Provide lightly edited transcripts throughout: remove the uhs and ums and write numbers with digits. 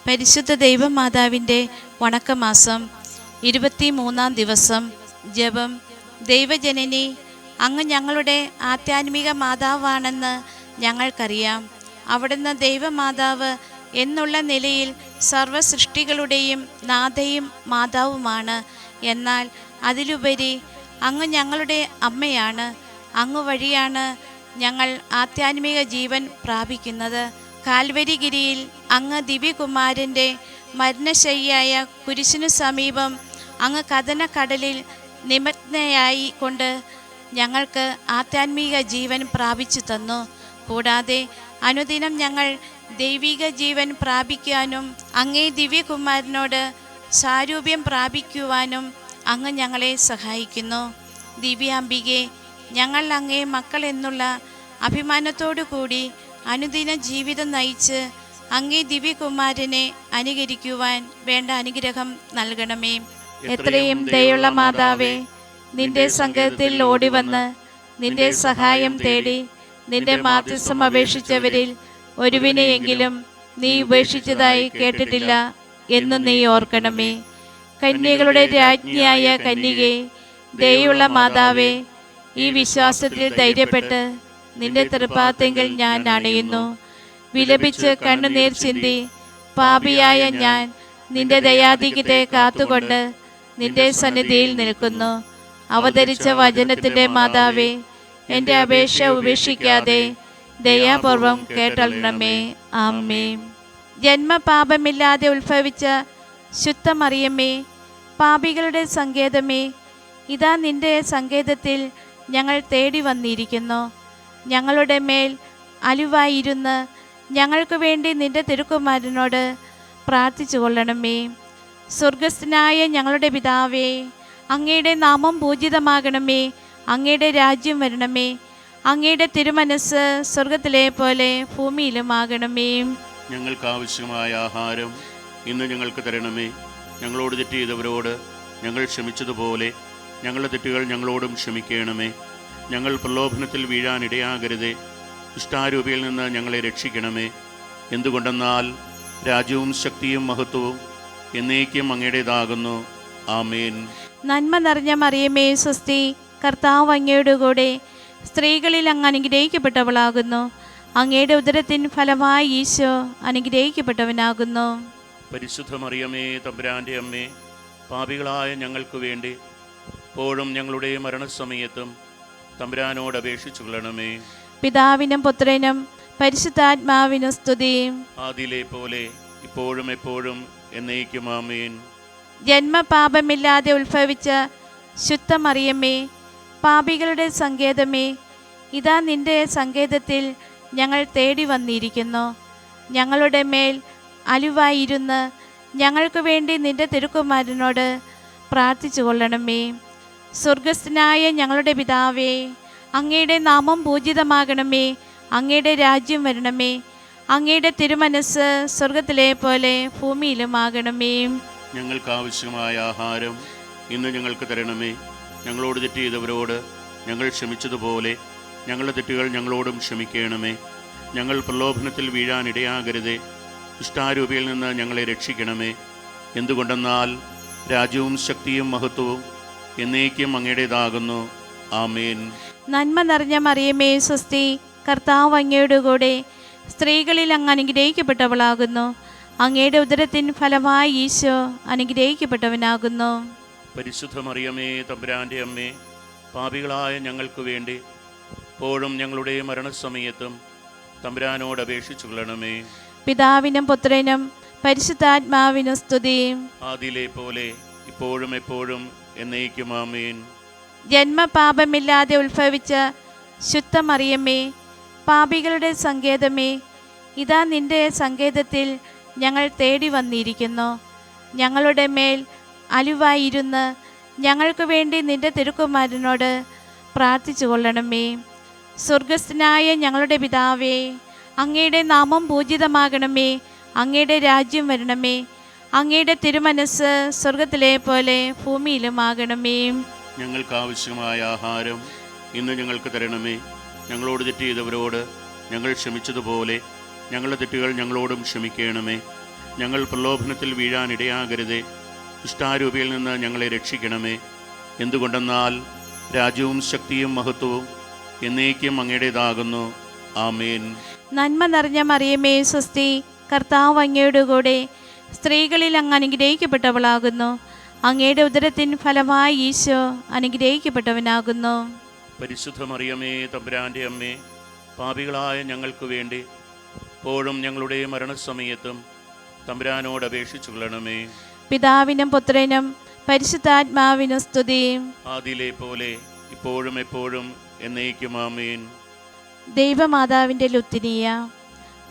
പരിശുദ്ധ ദൈവമാതാവിൻ്റെ വണക്കമാസം 23-ാം ദിവസം. ജപം. ദൈവജനനി, അങ്ങ് ഞങ്ങളുടെ ആധ്യാത്മിക മാതാവാണെന്ന് ഞങ്ങൾക്കറിയാം. അവിടുന്ന് ദൈവമാതാവ് എന്നുള്ള നിലയിൽ സർവ്വസൃഷ്ടികളുടെയും നാഥയും മാതാവുമാണ്. എന്നാൽ അതിലുപരി അങ്ങ് ഞങ്ങളുടെ അമ്മയാണ്. അങ്ങ് വഴിയാണ് ഞങ്ങൾ ആധ്യാത്മിക ജീവൻ പ്രാപിക്കുന്നത്. കാൽവരിഗിരിയിൽ അങ്ങ് ദിവ്യകുമാരൻ്റെ മരണശയ്യായ കുരിശിനു സമീപം അങ്ങ് കഥനക്കടലിൽ നിമഗ്നയായി കൊണ്ട് ഞങ്ങൾക്ക് ആധ്യാത്മിക ജീവൻ പ്രാപിച്ചു തന്നു. കൂടാതെ അനുദിനം ഞങ്ങൾ ദൈവിക ജീവൻ പ്രാപിക്കാനും അങ്ങേ ദിവ്യകുമാരനോട് സാരൂപ്യം പ്രാപിക്കുവാനും അങ്ങ് ഞങ്ങളെ സഹായിക്കുന്നു. ദിവ്യാംബികെ, ഞങ്ങൾ അങ്ങേ മക്കൾ എന്നുള്ള അഭിമാനത്തോടു കൂടി അനുദിന ജീവിതം നയിച്ച് അങ്ങേ ദിവ്യകുമാരനെ അനുകരിക്കുവാൻ വേണ്ട അനുഗ്രഹം നൽകണമേ. എത്രയും ദയുള്ള മാതാവേ, നിന്റെ സംഘത്തിൽ ഓടിവന്ന് നിന്റെ സഹായം തേടി നിന്റെ മാധ്യസ്ഥം അപേക്ഷിച്ചവരിൽ ഒരുവിനെയെങ്കിലും നീ ഉപേക്ഷിച്ചതായി കേട്ടിട്ടില്ല എന്ന് നീ ഓർക്കണമേ. കന്യകളുടെ രാജ്ഞിയായ കന്യകേ, ദയുള്ള മാതാവേ, ഈ വിശ്വാസത്തിൽ ധൈര്യപ്പെട്ട് നിന്റെ തൃപ്പാദത്തിൽ ഞാൻ അണയുന്നു. വിലപിച്ച് കണ്ണുനീർ ചിന്തി പാപിയായ ഞാൻ നിന്റെ ദയാധിക്യത്തെ കാത്തുകൊണ്ട് നിന്റെ സന്നിധിയിൽ നിൽക്കുന്നു. അവതരിച്ച വചനത്തിൻ്റെ മാതാവേ, എൻ്റെ അപേക്ഷ ഉപേക്ഷിക്കാതെ ദയാപൂർവം കേട്ടള്ളണമേ. ആമേൻ. ജന്മപാപമില്ലാതെ ഉത്ഭവിച്ച ശുദ്ധമറിയമ്മേ, പാപികളുടെ സങ്കേതമേ, ഇതാ നിന്റെ സങ്കേതത്തിൽ ഞങ്ങൾ തേടി വന്നിരിക്കുന്നു. ഞങ്ങളുടെ മേൽ അലിവായിരുന്ന് ഞങ്ങൾക്ക് വേണ്ടി നിന്റെ തിരുക്കുമാരനോട് പ്രാർത്ഥിച്ചു കൊള്ളണമേ. സ്വർഗസ്ഥനായ ഞങ്ങളുടെ പിതാവേ, അങ്ങയുടെ നാമം പൂജിതമാകണമേ. അങ്ങയുടെ രാജ്യം വരണമേ. അങ്ങയുടെ തിരുമനസ് സ്വർഗത്തിലെ പോലെ ഭൂമിയിലുമാകണമേ. ഞങ്ങൾക്ക് ആവശ്യമായ ആഹാരം ഇന്ന് ഞങ്ങൾക്ക് തരണമേ. ഞങ്ങളോട് തെറ്റ് ചെയ്തവരോട് ഞങ്ങൾ ക്ഷമിച്ചതുപോലെ ഞങ്ങളുടെ തെറ്റുകൾ ഞങ്ങളോടും ക്ഷമിക്കണമേ. ഞങ്ങൾ പ്രലോഭനത്തിൽ വീഴാനിടയാകരുതേ. ഇഷ്ടാരൂപിയിൽ നിന്ന് ഞങ്ങളെ രക്ഷിക്കണമേ. എന്തുകൊണ്ടെന്നാൽ രാജ്യവും ശക്തിയും മഹത്വവും എന്നേക്കും അങ്ങയുടേതാകുന്നു. ആമേൻ. നന്മ നിറഞ്ഞ മറിയമേ സ്വസ്തി, കർത്താവ് അങ്ങയുടെ കൂടെ സ്ത്രീകളിൽ അങ്ങ് അനുഗ്രഹിക്കപ്പെട്ടവളാകുന്നു. അങ്ങയുടെ ഉദരത്തിൻ ഫലമായി ഈശോ അനുഗ്രഹിക്കപ്പെട്ടവനാകുന്നു. പരിശുദ്ധ മറിയമേ, തമ്പുരാൻ്റെ അമ്മേ, പാപികളായ ഞങ്ങൾക്ക് വേണ്ടി എപ്പോഴും ഞങ്ങളുടെ മരണസമയത്തും തമ്പുരാനോട് അപേക്ഷിച്ചു കൊള്ളണമേ. പിതാവിനും പുത്രനും പരിശുദ്ധാത്മാവിനും സ്തുതി. ആദിയിലെ പോലെ ഇപ്പോഴും എപ്പോഴും എന്നേക്കും ആമേൻ. ജന്മപാപമില്ലാതെ ഉത്ഭവിച്ച ശുദ്ധമറിയമ്മേ, പാപികളുടെ സങ്കേതമേ, ഇതാ നിന്റെ സങ്കേതത്തിൽ ഞങ്ങൾ തേടി വന്നിരിക്കുന്നു. ഞങ്ങളുടെ മേൽ അലിവായിരുന്ന് ഞങ്ങൾക്ക് വേണ്ടി നിന്റെ തിരുക്കുമാരനോട് പ്രാർത്ഥിച്ചു കൊള്ളണമേ. സ്വർഗസ്ഥനായ ഞങ്ങളുടെ പിതാവേ, അങ്ങയുടെ നാമം പൂജിതമാകണമേ. അങ്ങയുടെ രാജ്യം വരണമേ. അങ്ങയുടെ തിരുമനസ് സ്വർഗത്തിലെ പോലെ ഭൂമിയിലുമാകണമേ. ഞങ്ങൾക്ക് ആവശ്യമായ ആഹാരം ഇന്ന് ഞങ്ങൾക്ക് തരണമേ. ഞങ്ങളോട് തെറ്റ് ചെയ്തവരോട് ഞങ്ങൾ ക്ഷമിച്ചതുപോലെ ഞങ്ങളുടെ തെറ്റുകൾ ഞങ്ങളോടും ക്ഷമിക്കണമേ. ഞങ്ങൾ പ്രലോഭനത്തിൽ വീഴാനിടയാകരുതേ. ഇഷ്ടാരൂപിയിൽ നിന്ന് ഞങ്ങളെ രക്ഷിക്കണമേ. എന്തുകൊണ്ടെന്നാൽ രാജ്യവും ശക്തിയും മഹത്വവും എന്നേക്കും അങ്ങയുടേതാകുന്നു. ആമേൻ. നന്മ നിറഞ്ഞ മറിയമേ സ്വസ്തി, കർത്താവ് അങ്ങയുടെ കൂടെ സ്ത്രീകളിൽ അങ്ങ് അനുഗ്രഹിക്കപ്പെട്ടവളാകുന്നു. അങ്ങയുടെ ഉദരത്തിൻ ഫലമായി ഈശോ അനുഗ്രഹിക്കപ്പെട്ടവനാകുന്നു. പരിശുദ്ധ മറിയമേ, തമ്പുരാൻ്റെ അമ്മേ, പാപികളായ ഞങ്ങൾക്ക് വേണ്ടി എപ്പോഴും ഞങ്ങളുടെ മരണസമയത്തും തമ്പുരാനോട് അപേക്ഷിച്ചു കൊള്ളണമേ. പിതാവിനും പുത്രനും പരിശുദ്ധാത്മാവിനും സ്തുതി. ആദിയിലെ പോലെ ഇപ്പോഴും എപ്പോഴും എന്നേക്കും ആമേൻ. ജന്മപാപമില്ലാതെ ഉത്ഭവിച്ച ശുദ്ധമറിയമ്മേ, പാപികളുടെ സങ്കേതമേ, ഇതാ നിന്റെ സങ്കേതത്തിൽ ഞങ്ങൾ തേടി വന്നിരിക്കുന്നു. ഞങ്ങളുടെ മേൽ അലിവായിരുന്ന് ഞങ്ങൾക്ക് വേണ്ടി നിന്റെ തിരുക്കുമാരനോട് പ്രാർത്ഥിച്ചു കൊള്ളണമേ. സ്വർഗസ്ഥനായ ഞങ്ങളുടെ പിതാവേ, അങ്ങയുടെ നാമം പൂജിതമാകണമേ. അങ്ങയുടെ രാജ്യം വരണമേ. അങ്ങയുടെ തിരുമനസ് സ്വർഗത്തിലെ പോലെ ഭൂമിയിലുമാകണമേ. ഞങ്ങൾക്ക് ആവശ്യമായ ആഹാരം ഇന്ന് ഞങ്ങൾക്ക് തരണമേ. ഞങ്ങളോട് തെറ്റ് ചെയ്തവരോട് ഞങ്ങൾ ക്ഷമിച്ചതുപോലെ ഞങ്ങളുടെ തെറ്റുകൾ ഞങ്ങളോടും ക്ഷമിക്കണമേ. ഞങ്ങൾ പ്രലോഭനത്തിൽ വീഴാനിടയാകരുതേ. ദുഷ്ടാരൂപിയിൽ നിന്ന് ഞങ്ങളെ രക്ഷിക്കണമേ. എന്തുകൊണ്ടെന്നാൽ രാജ്യവും ശക്തിയും മഹത്വവും എന്നേക്കും അങ്ങയുടേതാകുന്നു. ആമേൻ. നന്മ നിറഞ്ഞ മറിയമേ സ്വസ്തി, കർത്താവ് അങ്ങയുടെ കൂടെ സ്ത്രീകളിൽ അങ്ങ് അനുഗ്രഹിക്കപ്പെട്ടവളാകുന്നു. അങ്ങയുടെ ഉദരത്തിൻ ഫലമായി ഈശോ അനുഗ്രഹിക്കപ്പെട്ടവനാകുന്നു. പരിശുദ്ധ മറിയമേ, തമ്പുരാൻ്റെ അമ്മേ, പാപികളായ ഞങ്ങൾക്ക് വേണ്ടി എപ്പോഴും ഞങ്ങളുടെ മരണസമയത്തും തമ്പുരാനോട് അപേക്ഷിച്ചു കൊള്ളണമേ. പിതാവിനും പുത്രനും പരിശുദ്ധാത്മാവിനും സ്തുതി. ആദിയിലെ പോലെ ഇപ്പോഴും എപ്പോഴും എന്നേക്കും ആമേൻ. ദൈവമാതാവിൻ്റെ ലുത്തിനിയ,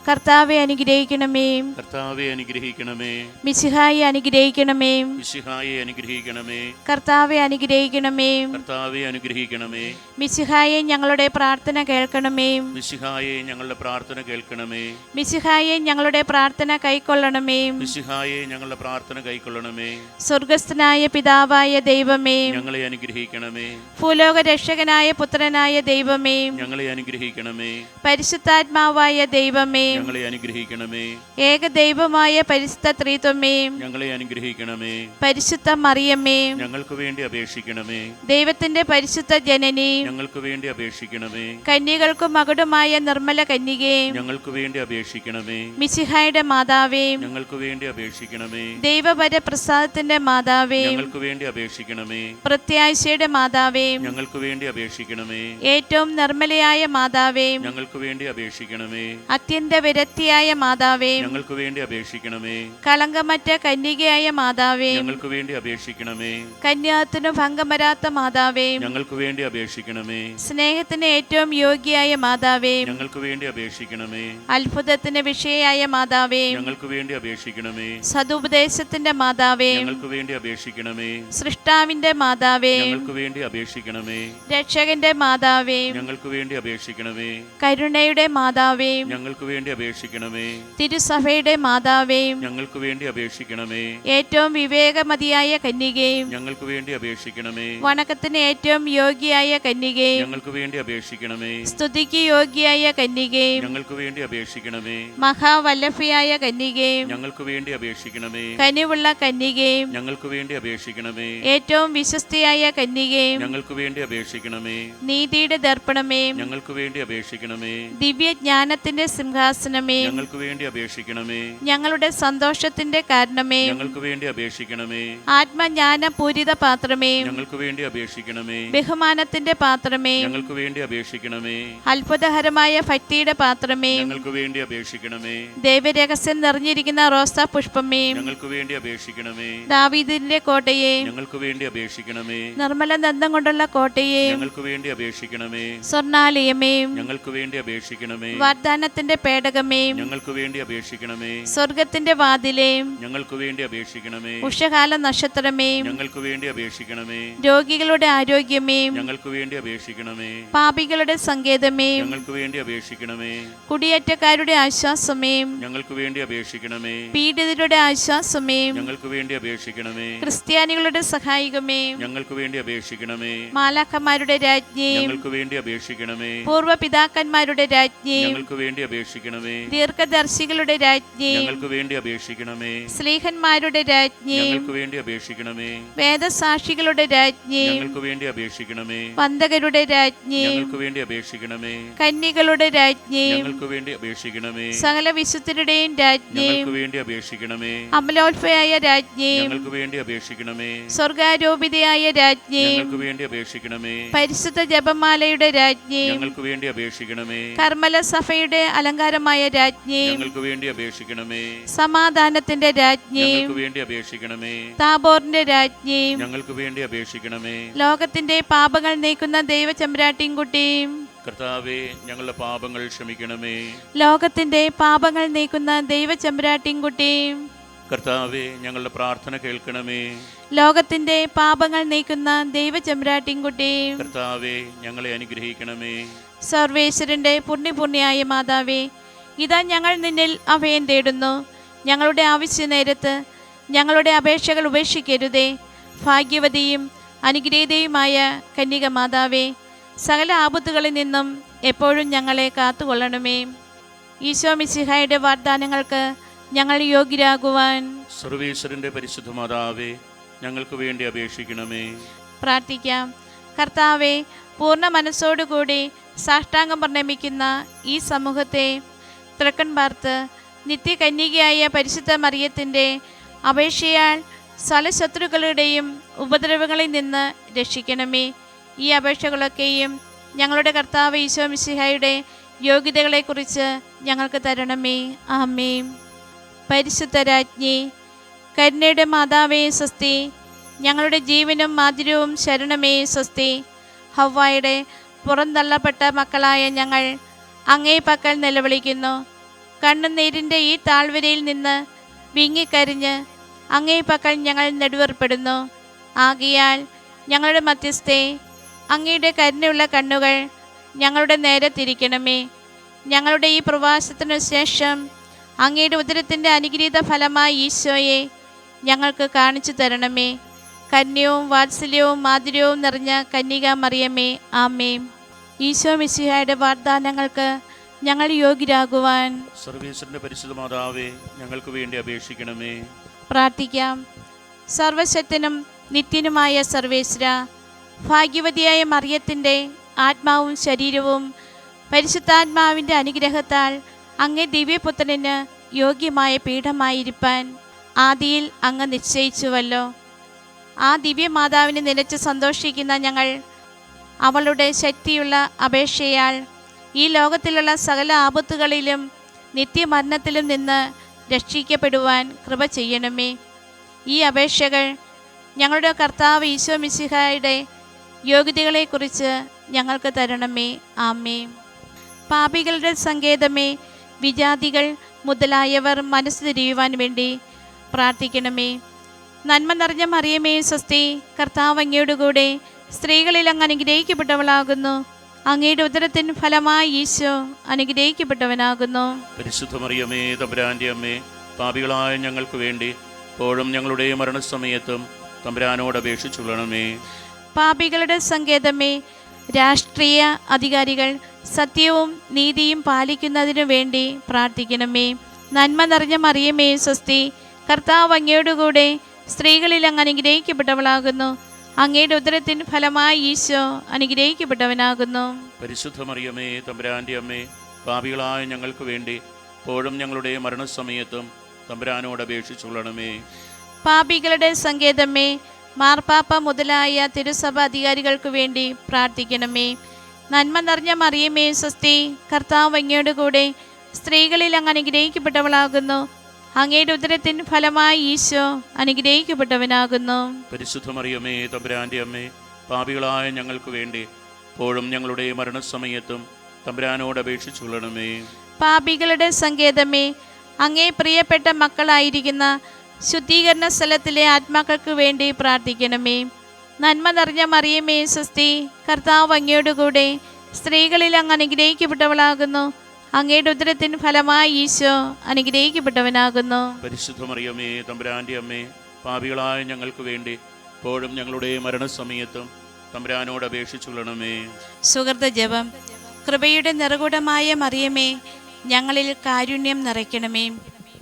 കർത്താവെ അനുഗ്രഹിക്കണമേ. കർത്താവെ അനുഗ്രഹിക്കണമേ. മിശിഹായെ അനുഗ്രഹിക്കണമേ. മിശിഹായെ അനുഗ്രഹിക്കണമേ. കർത്താവെ അനുഗ്രഹിക്കണമേ. കർത്താവെ അനുഗ്രഹിക്കണമേ. മിശിഹായെ ഞങ്ങളുടെ പ്രാർത്ഥന കേൾക്കണമേ. മിശിഹായെ ഞങ്ങളുടെ പ്രാർത്ഥന കേൾക്കണമേ. മിശിഹായെ ഞങ്ങളുടെ പ്രാർത്ഥന കൈക്കൊള്ളണമേ. മിശിഹായെ ഞങ്ങളുടെ പ്രാർത്ഥന കൈക്കൊള്ളണമേ. സ്വർഗസ്ഥനായ പിതാവായ ദൈവമേ, ഞങ്ങളെ അനുഗ്രഹിക്കണമേ. ഭൂലോക രക്ഷകനായ പുത്രനായ ദൈവമേ, ഞങ്ങളെ അനുഗ്രഹിക്കണമേ. പരിശുദ്ധാത്മാവായ ദൈവമേ, ഞങ്ങളെ അനുഗ്രഹിക്കണമേ. ഏകദൈവമായ പരിശുദ്ധ ത്രിത്വമേ, ഞങ്ങളെ അനുഗ്രഹിക്കണമേ. പരിശുദ്ധ മറിയമ്മേ, ഞങ്ങൾക്ക് വേണ്ടി അപേക്ഷിക്കണമേ. ദൈവത്തിന്റെ പരിശുദ്ധ ജനനി, ഞങ്ങൾക്ക് വേണ്ടി അപേക്ഷിക്കണമേ. കന്യകൾക്കു മകുടമായ നിർമ്മല കന്യകേ, ഞങ്ങൾക്ക് വേണ്ടി അപേക്ഷിക്കണമേ. മിശിഹായുടെ മാതാവേ, ഞങ്ങൾക്ക് വേണ്ടി അപേക്ഷിക്കണമേ. ദൈവപര പ്രസാദത്തിന്റെ മാതാവേ, ഞങ്ങൾക്ക് വേണ്ടി അപേക്ഷിക്കണമേ. പ്രത്യാശയുടെ മാതാവേ, ഞങ്ങൾക്ക് വേണ്ടി അപേക്ഷിക്കണമേ. ഏറ്റവും നിർമ്മലയായ മാതാവേ, ഞങ്ങൾക്ക് വേണ്ടി അപേക്ഷിക്കണമേ. അത്യന്ത വിരക്തിയായ മാതാവേ, ഞങ്ങൾക്ക് വേണ്ടി അപേക്ഷിക്കണമേ. കളങ്കമറ്റ കന്യകയായ മാതാവേ, ഞങ്ങൾക്ക് വേണ്ടി അപേക്ഷിക്കണമേ. കന്യാത്തിനു ഭംഗം വരാത്ത മാതാവേ, ഞങ്ങൾക്ക് വേണ്ടി അപേക്ഷിക്കണമേ. സ്നേഹത്തിന് ഏറ്റവും യോഗ്യയായ മാതാവേ, ഞങ്ങൾക്ക് വേണ്ടി അപേക്ഷിക്കണമേ. അത്ഭുതത്തിന് വിഷയായ മാതാവേ, ഞങ്ങൾക്ക് വേണ്ടി അപേക്ഷിക്കണമേ. സതുപദേശത്തിന്റെ മാതാവേ, ഞങ്ങൾക്ക് വേണ്ടി അപേക്ഷിക്കണമേ. സൃഷ്ടാവിന്റെ മാതാവേ, ഞങ്ങൾക്ക് വേണ്ടി അപേക്ഷിക്കണമേ. രക്ഷകന്റെ മാതാവേ, ഞങ്ങൾക്ക് വേണ്ടി അപേക്ഷിക്കണമേ. കരുണയുടെ മാതാവേ, ഞങ്ങൾക്ക് വേണ്ടി അപേക്ഷിക്കണമേ. തിരുസഭയുടെ മാതാവേ, ഞങ്ങൾക്ക് വേണ്ടി അപേക്ഷിക്കണമേ. ഏറ്റവും വിവേകമതിയായ കന്യകയും ഞങ്ങൾക്ക് വേണ്ടി അപേക്ഷിക്കണമേ. വണക്കത്തിന് ഏറ്റവും യോഗ്യയായ കന്യകയും ഞങ്ങൾക്ക് വേണ്ടി അപേക്ഷിക്കണമേ. സ്തുതിക്ക് യോഗ്യയായ കന്യകയും ഞങ്ങൾക്ക് വേണ്ടി അപേക്ഷിക്കണമേ. മഹാവല്ലഭയായ കന്യകയും ഞങ്ങൾക്ക് വേണ്ടി അപേക്ഷിക്കണമേ. കനിവുള്ള കന്യകയും ഞങ്ങൾക്ക് വേണ്ടി അപേക്ഷിക്കണമേ. ഏറ്റവും വിശ്വസ്തയായ കന്യകയും ഞങ്ങൾക്ക് വേണ്ടി അപേക്ഷിക്കണമേ. നീതിയുടെ ദർപ്പണമേ, ഞങ്ങൾക്ക് വേണ്ടി അപേക്ഷിക്കണമേ. ദിവ്യജ്ഞാനത്തിന്റെ സിംഹാസനമേ, ഞങ്ങൾക്ക് വേണ്ടി അപേക്ഷിക്കണമേ. ഞങ്ങളുടെ സന്തോഷത്തിന്റെ കാരണമേ, ഞങ്ങൾക്ക് വേണ്ടി അപേക്ഷിക്കണമേ. ആത്മജ്ഞാന പൂരിത പാത്രമേ, ഞങ്ങൾക്ക് വേണ്ടി അപേക്ഷിക്കണമേ. ബഹുമാനത്തിന്റെ പാത്രമേ, ഞങ്ങൾക്ക് വേണ്ടി അപേക്ഷിക്കണമേ. അത്ഭുതകരമായ ഭക്തിയുടെ പാത്രമേ, ഞങ്ങൾക്ക് വേണ്ടി അപേക്ഷിക്കണമേ. ദൈവരഹസ്യം നിറഞ്ഞിരിക്കുന്ന റോസാ പുഷ്പമേ, ഞങ്ങൾക്ക് വേണ്ടി അപേക്ഷിക്കണമേ. ദാവീദിന്റെ കോട്ടയെ, ഞങ്ങൾക്ക് വേണ്ടി അപേക്ഷിക്കണമേ. നിർമ്മല ദന്തം കൊണ്ടുള്ള കോട്ടയെ, ഞങ്ങൾക്ക് വേണ്ടി അപേക്ഷിക്കണമേ. സ്വർണാലയമേ, ഞങ്ങൾക്ക് വേണ്ടി അപേക്ഷിക്കണമേ. വാഗ്ദാനത്തിന്റെ പേടകമേ, ഞങ്ങൾക്ക് വേണ്ടി അപേക്ഷിക്കണമേ. സ്വർഗത്തിന്റെ വാതിലേ, ഞങ്ങൾക്ക് വേണ്ടി അപേക്ഷിക്കണമേ. ഉഷകാല നക്ഷത്രമേ, ഞങ്ങൾക്ക് വേണ്ടി അപേക്ഷിക്കണമേ. രോഗികളുടെ ആരോഗ്യമേ, ഞങ്ങൾക്ക് വേണ്ടി അപേക്ഷിക്കണമേ. പാപികളുടെ സങ്കേതമേ, ഞങ്ങൾക്ക് വേണ്ടി അപേക്ഷിക്കണമേ. കുടിയേറ്റക്കാരുടെ ആശ്വാസമേ, ഞങ്ങൾക്ക് വേണ്ടി അപേക്ഷിക്കണമേ. പീഡിതരുടെ ആശ്വാസമേ, ഞങ്ങൾക്ക് വേണ്ടി അപേക്ഷിക്കണമേ. ക്രിസ്ത്യാനികളുടെ സഹായികമേ, ഞങ്ങൾക്ക് വേണ്ടി അപേക്ഷിക്കണമേ. മാലാഖമാരുടെ രാജ്ഞി, ഞങ്ങൾക്ക് വേണ്ടി അപേക്ഷിക്കണമേ. പൂർവ്വ പിതാക്കന്മാരുടെ രാജ്ഞി, ഞങ്ങൾക്ക് വേണ്ടി അപേക്ഷിക്കണമേ. ദീർഘദർശികളുടെ രാജ്ഞി, ഞങ്ങൾക്ക് വേണ്ടി അപേക്ഷിക്കണമേ. സ്ലീഹന്മാരുടെ രാജ്ഞി, ഞങ്ങൾക്ക് വേണ്ടി അപേക്ഷിക്കണമേ. വേദസാക്ഷികളുടെ രാജ്ഞി, ഞങ്ങൾക്ക് വേണ്ടി അപേക്ഷിക്കണമേ. വന്ദകരുടെ രാജ്ഞി, ഞങ്ങൾക്ക് വേണ്ടി അപേക്ഷിക്കണമേ. കന്യകളുടെ രാജ്ഞി, ഞങ്ങൾക്ക് വേണ്ടി അപേക്ഷിക്കണമേ. സകല വിശുദ്ധരുടെയും രാജ്ഞി, ഞങ്ങൾക്ക് വേണ്ടി അപേക്ഷിക്കണമേ. അമലോത്ഭയായ രാജ്ഞി, ഞങ്ങൾക്ക് വേണ്ടി അപേക്ഷിക്കണമേ. സ്വർഗാരോപിതയായ രാജ്ഞി, ഞങ്ങൾക്ക് വേണ്ടി അപേക്ഷിക്കണമേ. പരിശുദ്ധ ജപമാലയുടെ രാജ്ഞി, ഞങ്ങൾക്ക് വേണ്ടി അപേക്ഷിക്കണമേ. കർമ്മല സഭയുടെ അലങ്കാരമായ രാജ്ഞി, ഞങ്ങൾക്ക് വേണ്ടി അപേക്ഷിക്കണമേ. സമാധാനത്തിന്റെ രാജ്ഞി, ഞങ്ങൾക്ക് വേണ്ടി അപേക്ഷിക്കണമേ. താബോറിന്റെ രാജ്ഞി, ഞങ്ങൾക്ക് വേണ്ടി അപേക്ഷിക്കണമേ. ലോകത്തിന്റെ പാപങ്ങൾ നീക്കുന്ന ദൈവചെമ്പ്രാട്ടിൻകുട്ടിയും, കർത്താവേ, ഞങ്ങളുടെ പാപങ്ങൾ ക്ഷമിക്കണമേ. ലോകത്തിന്റെ പാപങ്ങൾ നീക്കുന്ന ദൈവചെമ്പ്രാട്ടിൻകുട്ടിയും, കർത്താവേ, ഞങ്ങളുടെ പ്രാർത്ഥന കേൾക്കണമേ. ലോകത്തിന്റെ പാപങ്ങൾ നീക്കുന്ന ദൈവചെമ്പ്രാട്ടിൻകുട്ടിയും, കർത്താവേ, ഞങ്ങളെ അനുഗ്രഹിക്കണമേ. സർവേശ്വരന്റെ പുണ്യപുണ്യായ മാതാവേ, ഇതാ ഞങ്ങൾ നിന്നിൽ അഭയം തേടുന്നു. ഞങ്ങളുടെ ആവശ്യ നേരത്ത് ഞങ്ങളുടെ അപേക്ഷകൾ ഉപേക്ഷിക്കരുതേ. ഭാഗ്യവതിയും അനുഗ്രഹീതയുമായ കന്യക മാതാവേ, സകല ആപത്തുകളിൽ നിന്നും എപ്പോഴും ഞങ്ങളെ കാത്തുകൊള്ളണമേ. ഈശോ മിശിഹായുടെ വാഗ്ദാനങ്ങൾക്ക് ഞങ്ങൾ യോഗ്യരാകുവാൻ. സർവേശ്വരന്റെ പരിശുദ്ധ മാതാവേ, ഞങ്ങൾക്ക് വേണ്ടി അപേക്ഷിക്കണമേ. പ്രാർത്ഥിക്കാം. കർത്താവെ, പൂർണ്ണ മനസ്സോടുകൂടി സാഷ്ടാംഗം പ്രണമിക്കുന്ന ഈ സമൂഹത്തെ തിരക്കൻ പാർത്ത് നിത്യകന്യകയായ പരിശുദ്ധ മറിയത്തിൻ്റെ അപേക്ഷയാൽ സകല ശത്രുക്കളുടെയും ഉപദ്രവങ്ങളിൽ നിന്ന് രക്ഷിക്കണമേ. ഈ അപേക്ഷകളൊക്കെയും ഞങ്ങളുടെ കർത്താവ് ഈശോ മിശിഹായുടെ യോഗ്യതകളെക്കുറിച്ച് ഞങ്ങൾക്ക് തരണമേ. ആമേൻ. പരിശുദ്ധ രാജ്ഞി, കരുണയുടെ മാതാവേ സ്വസ്തി. ഞങ്ങളുടെ ജീവനും മാധുര്യവും ശരണമേ സ്വസ്തി. ഹവ്വായുടെ പുറന്തള്ളപ്പെട്ട മക്കളായ ഞങ്ങൾ അങ്ങേ പക്കൽ നിലവിളിക്കുന്നു. കണ്ണുനീരിൻ്റെ ഈ താഴ്വരയിൽ നിന്ന് വിങ്ങിക്കരിഞ്ഞ് അങ്ങേ പക്കൽ ഞങ്ങൾ നെടുവേർപ്പെടുന്നു. ആകയാൽ ഞങ്ങളുടെ മധ്യസ്ഥേ, അങ്ങയുടെ കരുണയുള്ള കണ്ണുകൾ ഞങ്ങളുടെ നേരെ തിരിക്കണമേ. ഞങ്ങളുടെ ഈ പ്രവാസത്തിനു ശേഷം അങ്ങയുടെ ഉദരത്തിൻ്റെ അനുഗ്രഹീത ഫലമായ ഈശോയെ ഞങ്ങൾക്ക് കാണിച്ചു തരണമേ. കന്യവും വാത്സല്യവും മാധുര്യവും നിറഞ്ഞ കന്യക മറിയമേ, ആമേൻ. ഈശോ മിശിഹായുടെ വാഗ്ദാനങ്ങൾക്ക് ഞങ്ങൾ യോഗ്യരാകുവാൻ സർവേശ്വരന്റെ പരിശുദ്ധ മാതാവേ, ഞങ്ങൾക്ക് വേണ്ടി അപേക്ഷിക്കണമേ. പ്രാർത്ഥിക്കാം. സർവശക്തനും നിത്യനുമായ സർവേശ്വര, ഭാഗ്യവതിയായ മറിയത്തിൻ്റെ ആത്മാവും ശരീരവും പരിശുദ്ധാത്മാവിൻ്റെ അനുഗ്രഹത്താൽ അങ്ങേ ദിവ്യപുത്രന് യോഗ്യമായ പീഠമായിരിക്കാൻ ആദിയിൽ അങ്ങ് നിശ്ചയിച്ചുവല്ലോ. ആ ദിവ്യമാതാവിനെ നിലച്ച് സന്തോഷിക്കുന്ന ഞങ്ങൾ അവളുടെ ശക്തിയുള്ള അപേക്ഷയാൽ ഈ ലോകത്തിലുള്ള സകല ആപത്തുകളിലും നിത്യമരണത്തിലും നിന്ന് രക്ഷിക്കപ്പെടുവാൻ കൃപ ചെയ്യണമേ. ഈ അപേക്ഷകൾ ഞങ്ങളുടെ കർത്താവ് ഈശോ മിശിഹായുടെ യോഗ്യതകളെക്കുറിച്ച് ഞങ്ങൾക്ക് തരണമേ. ആമേൻ. പാപികളുടെ സങ്കേതമേ, വിജാതികൾ മുതലായവർ മനസ്സ് തിരിയുവാൻ വേണ്ടി പ്രാർത്ഥിക്കണമേ. നന്മ നിറഞ്ഞ മറിയമേ സ്വസ്തി. കർത്താവ് അങ്ങയോടുകൂടെ സ്ത്രീകളിൽ അങ്ങ് അനുഗ്രഹിക്കപ്പെട്ടവളാകുന്നു. അങ്ങയുടെ ഉദരത്തിൻ ഫലമായി ഈശോ അനുഗ്രഹിക്കപ്പെട്ടവനാകുന്നു. പരിശുദ്ധ മറിയമേ, തമ്പുരാന്റെ അമ്മേ, പാപികളായ ഞങ്ങൾക്ക് വേണ്ടി ഇപ്പോഴും ഞങ്ങളുടെ മരണസമയത്തും തമ്പുരാനോട് അപേക്ഷിച്ചുകൊള്ളണമേ. പാപികളുടെ സങ്കേതമേ, രാഷ്ട്രീയ അധികാരികൾ സത്യവും നീതിയും പാലിക്കുന്നതിനു വേണ്ടി പ്രാർത്ഥിക്കണമേ. നന്മ നിറഞ്ഞ മറിയമേ സ്വസ്തി. കർത്താവ് അങ്ങയോടുകൂടെ സ്ത്രീകളിൽ അങ്ങ് അനുഗ്രഹിക്കപ്പെട്ടവളാകുന്നു. അങ്ങയുടെ ഉദരത്തിൻ ഫലമായി ഈശോ അനുഗ്രഹിക്കപ്പെട്ടവനാകുന്നു. പരിശുദ്ധ മറിയമേ, തമ്പുരാന്റെ അമ്മേ, പാപികളായ ഞങ്ങൾക്ക് വേണ്ടി ഇപ്പോഴും ഞങ്ങളുടെ മരണസമയത്തും തമ്പുരാനോട് അപേക്ഷിച്ചുകൊള്ളണമേ. പാപികളുടെ സങ്കേതമേ, മാർപ്പാപ്പ മുതലായ തിരുസഭ അധികാരികൾക്ക് വേണ്ടി പ്രാർത്ഥിക്കണമേ. നന്മ നിറഞ്ഞ മറിയമേ സ്വസ്തി. കർത്താവ് അങ്ങയോടുകൂടെ സ്ത്രീകളിൽ അങ്ങ് അനുഗ്രഹിക്കപ്പെട്ടവളാകുന്നു. അങ്ങയുടെ ഉദരത്തിൻ ഫലമായി ഈശോ അനുഗ്രഹിക്കപ്പെട്ടവനാകുന്നു. പരിശുദ്ധ മറിയമേ, തമ്പുരാന്റെ അമ്മേ, പാപികളായ ഞങ്ങൾക്ക് വേണ്ടി ഇപ്പോഴും ഞങ്ങളുടെ മരണസമയത്തും തമ്പുരാനോട് അപേക്ഷിച്ചുകൊള്ളണമേ. പാപികളുടെ സങ്കേതമേ, അങ്ങേ പ്രിയപ്പെട്ട മക്കളായിരിക്കുന്ന ശുദ്ധീകരണ സ്ഥലത്തിലെ ആത്മാക്കൾക്ക് വേണ്ടി പ്രാർത്ഥിക്കണമേ. നന്മ നിറഞ്ഞ മറിയമേ സ്വസ്തി. കർത്താവ് അങ്ങയോടുകൂടെ സ്ത്രീകളിൽ അങ്ങ് അനുഗ്രഹിക്കപ്പെട്ടവളാകുന്നു. അങ്ങയുടെ ഉദരത്തിൻ ഫലമായി ഈശോ അനുഗ്രഹിക്കപ്പെട്ടവനാകുന്നു. പരിശുദ്ധ മറിയമേ, തമ്പുരാന്റെ അമ്മേ, പാപികളായ ഞങ്ങൾക്ക് വേണ്ടി ഇപ്പോഴും ഞങ്ങളുടെ മരണസമയത്തും തമ്പുരാനോട് അപേക്ഷിച്ചുകൊള്ളണമേ. സുഹൃത ജപം. കൃപയുടെ നിറകുടമായ മറിയമേ, ഞങ്ങളിൽ കാരുണ്യം നിറയ്ക്കണമേ.